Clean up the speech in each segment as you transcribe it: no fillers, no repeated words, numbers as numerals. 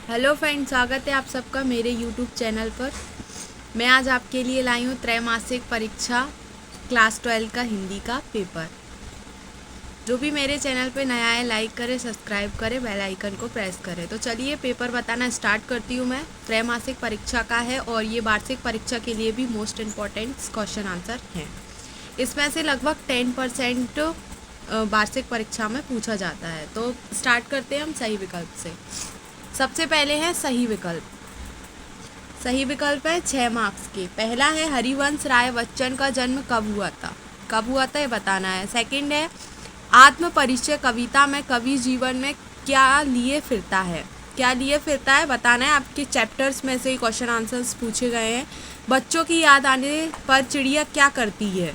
Hello friend, स्वागत है आप सबका मेरे यूट्यूब चैनल पर। मैं आज आपके लिए लाई हूँ त्रैमासिक परीक्षा क्लास 12 का हिंदी का पेपर। जो भी मेरे चैनल पे नया है लाइक करे, सब्सक्राइब करे, बेल आइकन को प्रेस करे। तो चलिए पेपर बताना स्टार्ट करती हूँ। मैं त्रैमासिक परीक्षा का है और ये वार्षिक परीक्षा के लिए भी मोस्ट इम्पॉर्टेंट क्वेश्चन आंसर हैं। इसमें से लगभग 10% वार्षिक परीक्षा में पूछा जाता है। तो स्टार्ट करते हैं हम सही विकल्प से। सबसे पहले है सही विकल्प। सही विकल्प है 6 मार्क्स के। पहला है हरिवंश राय बच्चन का जन्म कब हुआ था। कब हुआ था ये बताना है। सेकंड है आत्म परिचय कविता में कवि जीवन में क्या लिए फिरता है। क्या लिए फिरता है बताना है। आपके चैप्टर्स में से ही क्वेश्चन आंसर्स पूछे गए हैं। बच्चों की याद आने पर चिड़िया क्या करती है।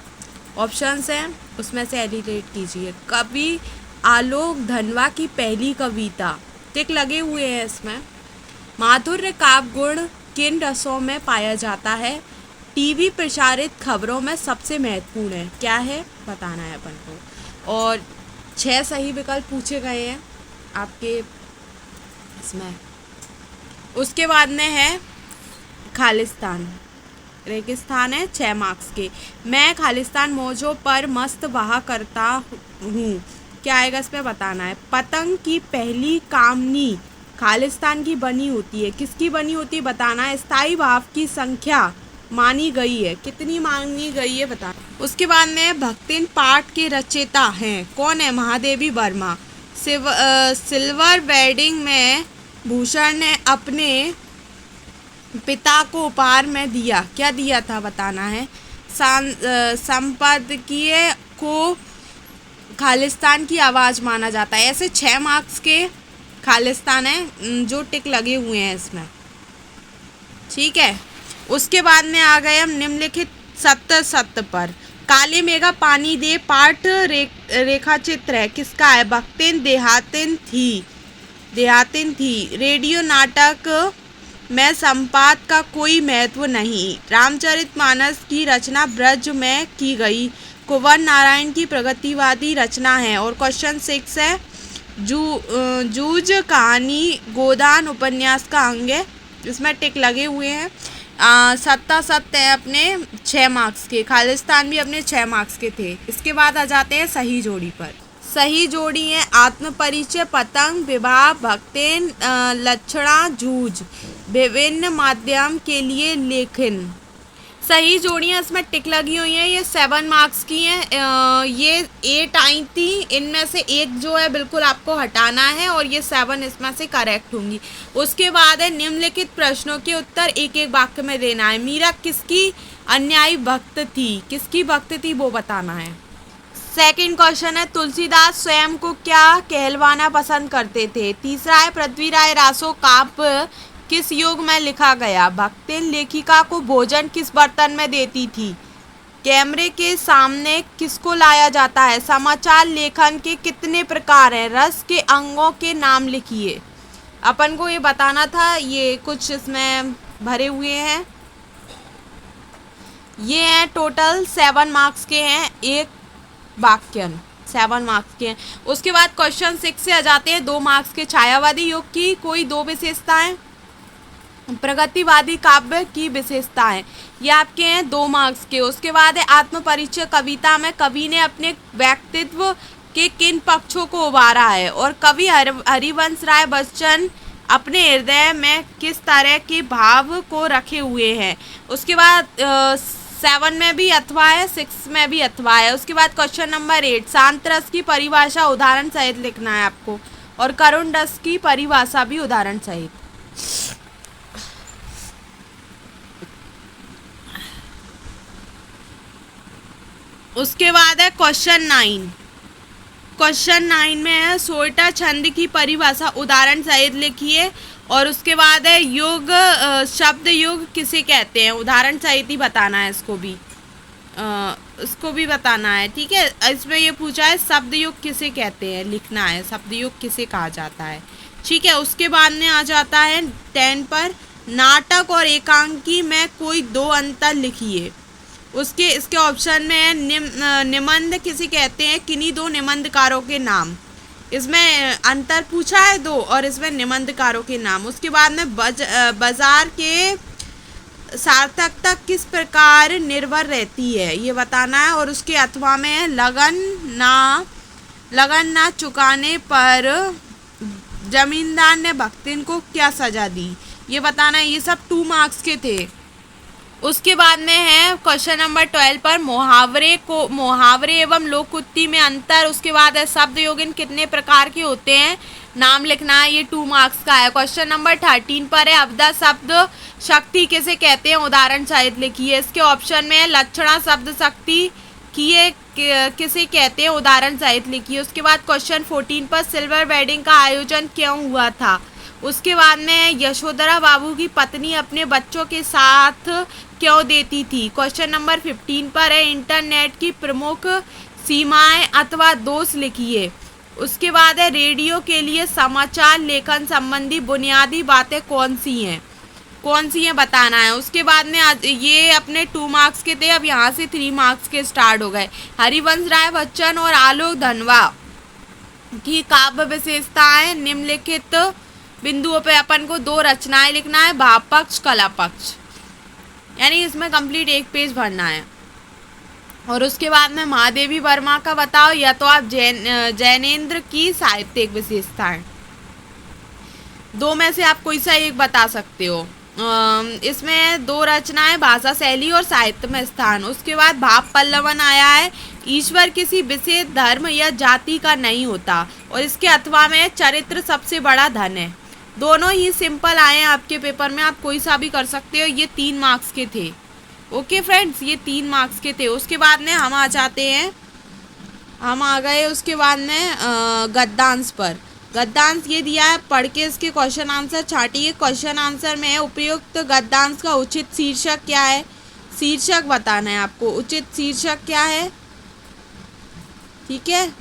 ऑप्शंस हैं, उसमें से एलिमिनेट कीजिए। कवि आलोक धनवा की पहली कविता, टिक लगे हुए हैं इसमें। माधुर्य काव्य गुण किन रसों में पाया जाता है। टीवी प्रसारित खबरों में सबसे महत्वपूर्ण है। क्या है बताना है अपन को। और 6 सही विकल्प पूछे गए हैं आपके इसमें। उसके बाद में है खालिस्तान। रेगिस्तान है 6 मार्क्स के। मैं खालिस्तान मौजों पर मस्त बहा करता हूँ। क्या आएगा इसमें बताना है। पतंग की पहली कामनी खालिस्तान की बनी होती है। किसकी बनी होती है बताना है। स्थायी भाव की संख्या मानी गई है। कितनी मानी गई है बताना। उसके बाद में भक्तिन पाठ के रचयिता हैं। कौन है। महादेवी वर्मा। सिल्वर वेडिंग में भूषण ने अपने पिता को उपहार में दिया। क्या दिया था बताना है। संपादकीय को खालिस्तान की आवाज़ माना जाता है। ऐसे 6 मार्क्स के खालिस्तान है जो टिक लगे हुए हैं इसमें। ठीक है। उसके बाद में आ गए हम निम्नलिखित सत्य पर। काली मेघा पानी दे पाठ रेखा चित्र है। किसका है। भक्तिन देहातिन थी। रेडियो नाटक में संपाद का कोई महत्व नहीं। रामचरितमानस की रचना ब्रज में की गई। कुंवर नारायण की प्रगतिवादी रचना है। और क्वेश्चन 6 है जूझ कहानी गोदान उपन्यास का अंग है। इसमें टिक लगे हुए हैं। सत्य है अपने 6 मार्क्स के। खालिस्तान भी अपने 6 मार्क्स के थे। इसके बाद आ जाते हैं सही जोड़ी पर। सही जोड़ी है आत्म परिचय पतंग विवाह भक्तिन लक्षणा जूझ विभिन्न माध्यम के लिए लेखन। सही जोड़ियाँ इसमें टिक लगी हुई हैं। ये 7 मार्क्स की हैं। ये 8 आई थी, इनमें से एक जो है बिल्कुल आपको हटाना है और ये 7 इसमें से करेक्ट होंगी। उसके बाद है निम्नलिखित प्रश्नों के उत्तर एक एक वाक्य में देना है। मीरा किसकी अन्यायी भक्त थी। किसकी भक्त थी वो बताना है। सेकंड क्वेश्चन है तुलसीदास स्वयं को क्या कहलवाना पसंद करते थे। तीसरा है पृथ्वीराय रासो काव्य किस युग में लिखा गया। भक्तिन लेखिका को भोजन किस बर्तन में देती थी। कैमरे के सामने किसको लाया जाता है। समाचार लेखन के कितने प्रकार हैं। रस के अंगों के नाम लिखिए। अपन को ये बताना था। ये कुछ इसमें भरे हुए हैं। ये हैं टोटल 7 मार्क्स के हैं। एक वाक्यन 7 मार्क्स के हैं। उसके बाद क्वेश्चन 6 से आ जाते हैं 2 मार्क्स के। छायावादी युग की कोई 2 विशेषताएं। प्रगतिवादी काव्य की विशेषताएं। ये आपके हैं 2 मार्क्स के। उसके बाद है आत्म परिचय कविता में कवि ने अपने व्यक्तित्व के किन पक्षों को उभारा है। और कवि हरिवंश राय बच्चन अपने हृदय में किस तरह के भाव को रखे हुए हैं। उसके बाद 7 में भी अथवा है, 6 में भी अथवा है। उसके बाद क्वेश्चन नंबर 8 शांत रस की परिभाषा उदाहरण सहित लिखना है आपको। और करुण रस की परिभाषा भी उदाहरण सहित। उसके बाद है क्वेश्चन 9। क्वेश्चन 9 में है सोरठा छंद की परिभाषा उदाहरण सहित लिखिए। और उसके बाद है युग शब्द युग किसे कहते हैं। उदाहरण सहित ही बताना है। इसको भी बताना है। ठीक है। इसमें ये पूछा है शब्द युग किसे कहते हैं, लिखना है शब्द युग किसे कहा जाता है। ठीक है। उसके बाद में आ जाता है 10 पर नाटक और एकांकी में कोई 2 अंतर लिखिए। इसके ऑप्शन में है निबंध किसे कहते हैं। किन्हीं 2 निबंधकारों के नाम। इसमें अंतर पूछा है दो, और इसमें निबंधकारों के नाम। उसके बाद में बाजार के सार्थकता किस प्रकार निर्भर रहती है ये बताना है। और उसके अथवा में लगन ना चुकाने पर जमींदार ने भक्तिन को क्या सजा दी ये बताना है। ये सब 2 मार्क्स के थे। उसके बाद में है क्वेश्चन नंबर 12 पर मुहावरे एवं लोकोक्ति में अंतर। उसके बाद है शब्द योगिन कितने प्रकार के होते हैं, नाम लिखना है। ये 2 मार्क्स का है। क्वेश्चन नंबर 13 पर है अवधा शब्द शक्ति किसे कहते हैं, उदाहरण सहित लिखिए। इसके ऑप्शन में है लक्षणा शब्द शक्ति किसे कहते हैं, उदाहरण सहित लिखिए। उसके बाद क्वेश्चन 14 पर सिल्वर वेडिंग का आयोजन क्यों हुआ था। उसके बाद में यशोधरा बाबू की पत्नी अपने बच्चों के साथ क्यों देती थी। क्वेश्चन नंबर 15 पर है इंटरनेट की प्रमुख सीमाएं अथवा दोष लिखिए। उसके बाद है रेडियो के लिए समाचार लेखन संबंधी बुनियादी बातें कौन सी हैं बताना है। उसके बाद में ये अपने 2 मार्क्स के थे, अब यहाँ से 3 मार्क्स के स्टार्ट हो गए। हरिवंश राय बच्चन और आलोक धनवा की काव्य विशेषताएं निम्नलिखित बिंदुओं पे अपन को 2 रचनाएं लिखना है, भाव पक्ष कला पक्ष, यानी इसमें कंप्लीट 1 पेज भरना है। और उसके बाद में महादेवी वर्मा का बताओ, या तो आप जैनेन्द्र की साहित्यिक विशेषताएं। 2 में से आप कोई सा एक बता सकते हो। इसमें 2 रचनाएं भाषा शैली और साहित्य में स्थान। उसके बाद भाव पल्लवन आया है ईश्वर किसी विशेष धर्म या जाति का नहीं होता। और इसके अथवा में चरित्र सबसे बड़ा धन है। दोनों ही सिंपल आए हैं आपके पेपर में, आप कोई सा भी कर सकते हो। ये 3 मार्क्स के थे। ओके फ्रेंड्स, ये 3 मार्क्स के थे। उसके बाद में हम आ गए उसके बाद में गद्यांश पर। गद्यांश ये दिया है, पढ़ के इसके क्वेश्चन आंसर छाटिए। क्वेश्चन आंसर में है उपयुक्त गद्यांश का उचित शीर्षक क्या है, शीर्षक बताना है आपको, उचित शीर्षक क्या है, ठीक है।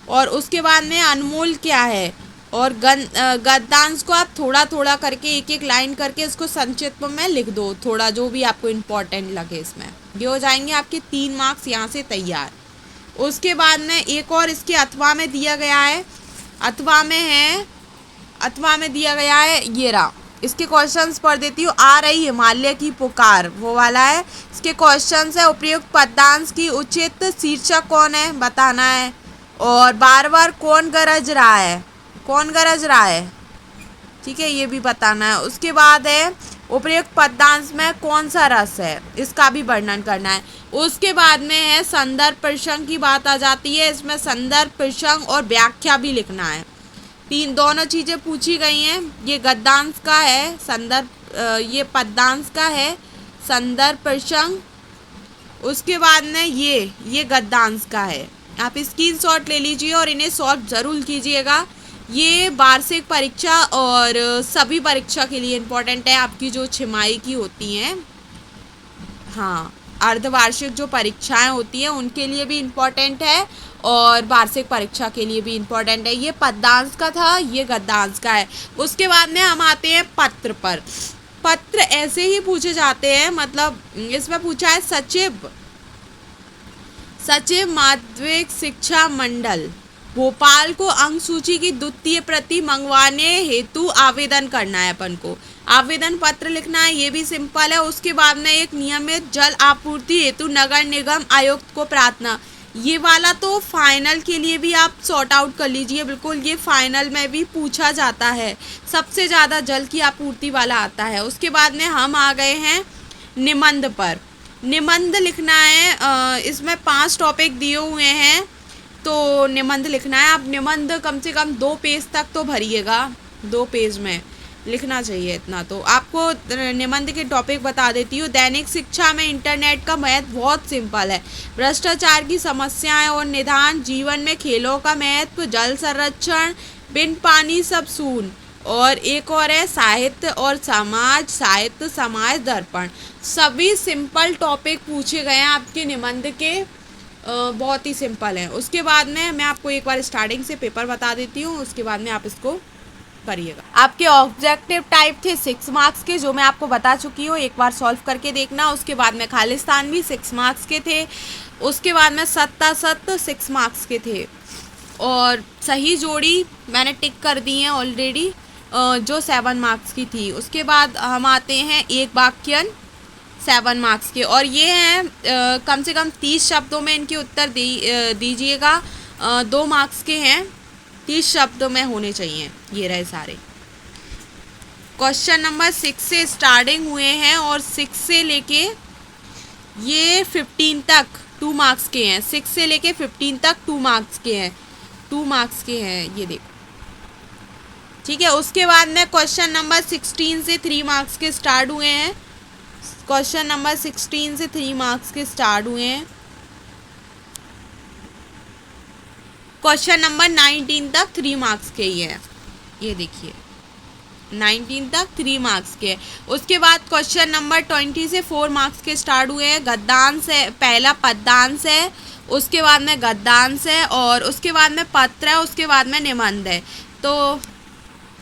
और उसके बाद में अनमोल क्या है। और गद्यांश को आप थोड़ा थोड़ा करके एक लाइन करके इसको संक्षिप्त में लिख दो, थोड़ा जो भी आपको इम्पोर्टेंट लगे इसमें। ये हो जाएंगे आपके 3 मार्क्स यहाँ से तैयार। उसके बाद में एक और इसके अथवा में दिया गया है, अथवा में दिया गया है ये रहा। इसके क्वेश्चंस पढ़ देती हूँ। आ रही हिमालय की पुकार, वो वाला है। इसके क्वेश्चंस है उपयुक्त पद्यांश की उचित शीर्षक कौन है बताना है। और बार बार कौन गरज रहा है, ठीक है, ये भी बताना है। उसके बाद है उपयुक्त पद्यांश में कौन सा रस है, इसका भी वर्णन करना है। उसके बाद में है संदर्भ प्रसंग की बात आ जाती है। इसमें संदर्भ प्रसंग और व्याख्या भी लिखना है। दोनों चीज़ें पूछी गई हैं। ये गद्यांश का है संदर्भ, ये पद्यांश का है संदर्भ प्रसंग। उसके बाद में ये गद्यांश का है। आप स्क्रीनशॉट ले लीजिए और इन्हें सॉल्व ज़रूर कीजिएगा। ये वार्षिक परीक्षा और सभी परीक्षा के लिए इम्पोर्टेंट है। आपकी जो छमाही की होती हैं, हाँ, अर्धवार्षिक जो परीक्षाएं होती हैं उनके लिए भी इम्पोर्टेंट है और वार्षिक परीक्षा के लिए भी इम्पोर्टेंट है। ये पद्यांश का था, ये गद्यांश का है। उसके बाद में हम आते हैं पत्र पर। पत्र ऐसे ही पूछे जाते हैं, मतलब इसमें पूछा है सचिव माध्यमिक शिक्षा मंडल भोपाल को अंक सूची की 2य प्रति मंगवाने हेतु आवेदन करना है। अपन को आवेदन पत्र लिखना है, ये भी सिंपल है। उसके बाद में एक नियमित जल आपूर्ति हेतु नगर निगम आयुक्त को प्रार्थना। ये वाला तो फाइनल के लिए भी आप सॉर्ट आउट कर लीजिए, बिल्कुल ये फाइनल में भी पूछा जाता है। सबसे ज़्यादा जल की आपूर्ति वाला आता है। उसके बाद में हम आ गए हैं निबंध पर। निबंध लिखना है, इसमें 5 टॉपिक दिए हुए हैं तो निबंध लिखना है। आप निबंध कम से कम 2 पेज तक तो भरिएगा, 2 पेज में लिखना चाहिए इतना। तो आपको निबंध के टॉपिक बता देती हूँ। दैनिक शिक्षा में इंटरनेट का महत्व बहुत सिंपल है। भ्रष्टाचार की समस्याएं और निदान, जीवन में खेलों का महत्व, जल संरक्षण, बिन पानी सब सून। और एक और है साहित्य और समाज, साहित्य समाज दर्पण। सभी सिंपल टॉपिक पूछे गए हैं आपके निबंध के, बहुत ही सिंपल है। उसके बाद में मैं आपको एक बार स्टार्टिंग से पेपर बता देती हूँ, उसके बाद में आप इसको करिएगा। आपके ऑब्जेक्टिव टाइप थे 6 मार्क्स के, जो मैं आपको बता चुकी हूँ, एक बार सॉल्व करके देखना। उसके बाद में खालिस्तान भी 6 मार्क्स के थे। उसके बाद में सत्ता 6 मार्क्स के थे। और सही जोड़ी मैंने टिक कर दी है ऑलरेडी, जो 7 मार्क्स की थी। उसके बाद हम आते हैं एक वाक्यन 7 मार्क्स के, और ये हैं कम से कम 30 शब्दों में इनके उत्तर दीजिएगा। 2 मार्क्स के हैं, 30 शब्दों में होने चाहिए। ये रहे सारे। क्वेश्चन नंबर 6 से स्टार्टिंग हुए हैं और 6 से लेके ये 15 तक 2 मार्क्स के हैं। 6 से लेके 15 तक 2 मार्क्स के हैं, 2 मार्क्स के हैं, ये देखो, ठीक है। उसके बाद में क्वेश्चन नंबर 16 से 3 मार्क्स के स्टार्ट हुए हैं। क्वेश्चन नंबर 16 से 3 मार्क्स के स्टार्ट हुए हैं। क्वेश्चन नंबर 19 तक 3 मार्क्स के ही है, ये देखिए, 19 तक 3 मार्क्स के। उसके बाद क्वेश्चन नंबर 20 से 4 मार्क्स के स्टार्ट हुए हैं। गद्यांश है, पहला पद्यांश है, उसके बाद में गद्यांश है, और उसके बाद में पत्र है, उसके बाद में निबंध है।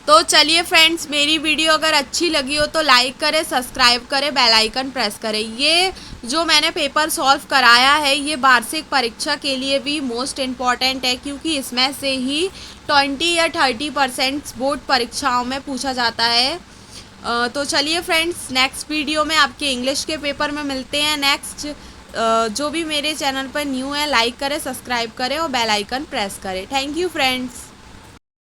तो चलिए फ्रेंड्स, मेरी वीडियो अगर अच्छी लगी हो तो लाइक करें, सब्सक्राइब करें, बेल आइकन प्रेस करें। ये जो मैंने पेपर सॉल्व कराया है ये वार्षिक परीक्षा के लिए भी मोस्ट इम्पॉर्टेंट है, क्योंकि इसमें से ही 20 या 30% बोर्ड परीक्षाओं में पूछा जाता है। तो चलिए फ्रेंड्स, नेक्स्ट वीडियो में आपके इंग्लिश के पेपर में मिलते हैं। नेक्स्ट जो भी मेरे चैनल पर न्यू है, लाइक करें, सब्सक्राइब करें और बेल आइकन प्रेस करें। Thank you friends.